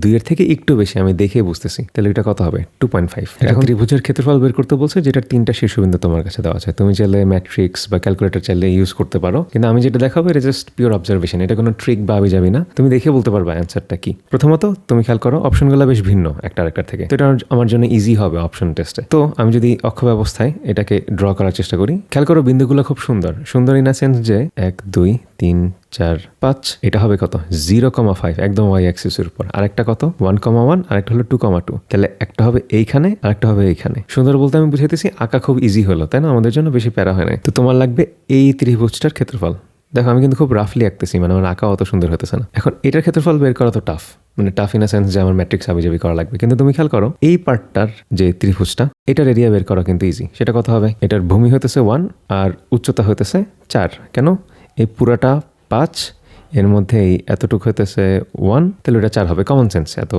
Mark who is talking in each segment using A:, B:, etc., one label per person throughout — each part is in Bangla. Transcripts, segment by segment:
A: 2 এর থেকে একটু বেশি আমি দেখে বুঝতেছি, তাহলে এটা কত হবে? 2.5। এখন ত্রিভুজের ক্ষেত্রফল বের করতে বলছে, যেটা 3টা শীর্ষবিন্দু তোমার কাছে দেওয়া আছে। তুমি চাইলে ম্যাট্রিক্স বা ক্যালকুলেটর চাইলে ইউজ করতে পারো, কিন্তু আমি যেটা দেখাবো এটা জাস্ট পিওর অবজারভেশন, এটা কোনো ট্রিক বা আবি যাবি না। তুমি দেখে বলতে পারবে অ্যান্সারটা কি। প্রথমত তুমি খেয়াল করো অপশনগুলো বেশ ভিন্ন একটা আরেকটার থেকে, তো এটা আমার জন্য ইজি হবে অপশন টেস্টে। তো আমি যদি অক্ষ ব্যবস্থায় এটাকে ড্র করার চেষ্টা করি, খেয়াল করো বিন্দুগুলো খুব সুন্দর সুন্দর ইন আ সেন্স যে 1 2 3 4 5, এটা হবে কত? 0,5, একদম ওয়াই অ্যাক্সিসের উপর। আরেকটা কত? 1,1, আরেকটা হলো 2,2। তাহলে একটা হবে এইখানে, আরেকটা হবে এইখানে। সুন্দর বলতে আমি বুঝাইতেছি আঁকা খুব ইজি হলো, তাই না? আমাদের জন্য বেশি প্যারা হয় নাই। তো তোমার লাগবে এই ত্রিভুজটার ক্ষেত্রফল। দেখো আমি কিন্তু খুব রাফলি আঁকতেছি, মানে আমার আঁকা অত সুন্দর হতেছে না। এখন এটার ক্ষেত্রফল বের করা তো টাফ, মানে টাফ ইন আ সেন্স যে আমার ম্যাট্রিক্স হাবিজাবি করা লাগবে। কিন্তু তুমি খেয়াল করো এই পার্টটার যে ত্রিভুজটা, এটার এরিয়া বের করা কিন্তু ইজি। সেটা কত হবে? এটার ভূমি হইতেছে 1 আর উচ্চতা হইতেছে 4। কেন? এই পুরাটা 5, এর মধ্যে এতটুকু হইতেছে 1, তাহলে এটা 4 হবে। কমন সেন্স, এত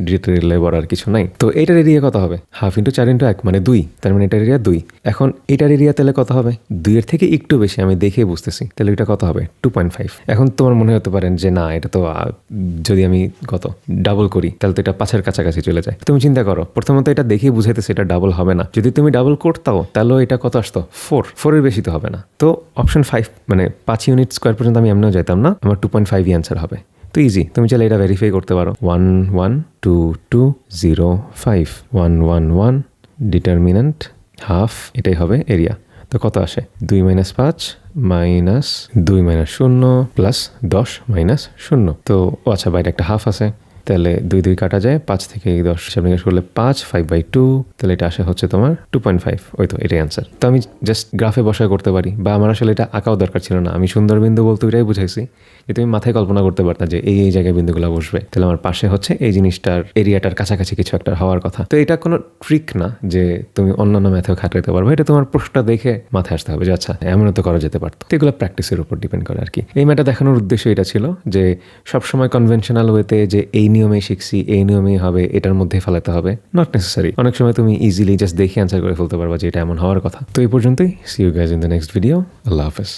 A: ডিটেইলে বলার কিছু নাই। তো এটার এরিয়া কত হবে? 1/2 × 4 × 1 মানে 2, তার মানে এটার এরিয়া 2। এখন এটার এরিয়া তাহলে কত হবে? 2 এর থেকে একটু বেশি আমি দেখে বুঝতেছি, তাহলে এটা কত হবে? 2.5। এখন তোমার মনে হতে পারেন যে না, এটা তো যদি আমি কত ডাবল করি তাহলে তো এটা 5-এর কাছাকাছি চলে যায়। তুমি চিন্তা করো, প্রথমত এটা দেখেই বুঝাইতেছে এটা ডাবল হবে না। যদি তুমি ডাবল করতাও তাহলেও এটা কত আসতো? 4 এর বেশি তো হবে না। তো অপশন 5 মানে 5 ইউনিট স্কোয়ার পর্যন্ত আমি এমনিও যেতাম না, আমার 2.5 অ্যান্সার হবে। তো ইজি, তুমি চাইলে এটা ভেরিফাই করতে পারো। 1 1 2 2 0 5 1 1 1 ডিটারমিনেন্ট হাফ, এটাই হবে এরিয়া। তো কত আসে? 2 - 5 মাইনাস 2 - 0 প্লাস 10 - 0। তো আচ্ছা, বাইরে একটা হাফ আছে, তাহলে 2 2 কাটা যায়, 5 থেকে 10 হিসাব নিকাশ করলে 5 5/2, তাহলে এটা আসে হচ্ছে তোমার 2.5। ওই তো এটাই অ্যান্সার। তো আমি জাস্ট গ্রাফে বসায় করতে পারি, বা আমার আসলে এটা আঁকাও দরকার ছিল না। আমি সুন্দর বিন্দু বলতে এটাই বুঝাইছি যে তুমি মাথায় কল্পনা করতে পারতা যে এই জায়গায় বিন্দুগুলো বসবে, তাহলে আমার পাশে হচ্ছে এই জিনিসটার এরিয়াটার কাছাকাছি কিছু একটা হওয়ার কথা। তো এটা কোনো ট্রিক না যে তুমি অন্যান্য ম্যাথেও খাটাইতে পারবে, এটা তোমার প্রশ্নটা দেখে মাথায় আসতে হবে যে আচ্ছা এমনও তো করা যেতে পারতো। তো এগুলো প্র্যাকটিসের উপর ডিপেন্ড করে আর কি। এই ম্যাথটা দেখানোর উদ্দেশ্য এটা ছিল যে সবসময় কনভেনশনাল ওয়েতে যে এই নিয়মেই শিখছি, এই নিয়মেই হবে, এটার মধ্যে ফেলাতে হবে, নট নেসেসারি। অনেক সময় তুমি ইজিলি জাস্ট দেখে অ্যান্সার করে ফেলতে পারবা যে এটা এমন হওয়ার কথা। তো এই পর্যন্তই। See you guys in the next video. Allah হাফেজ।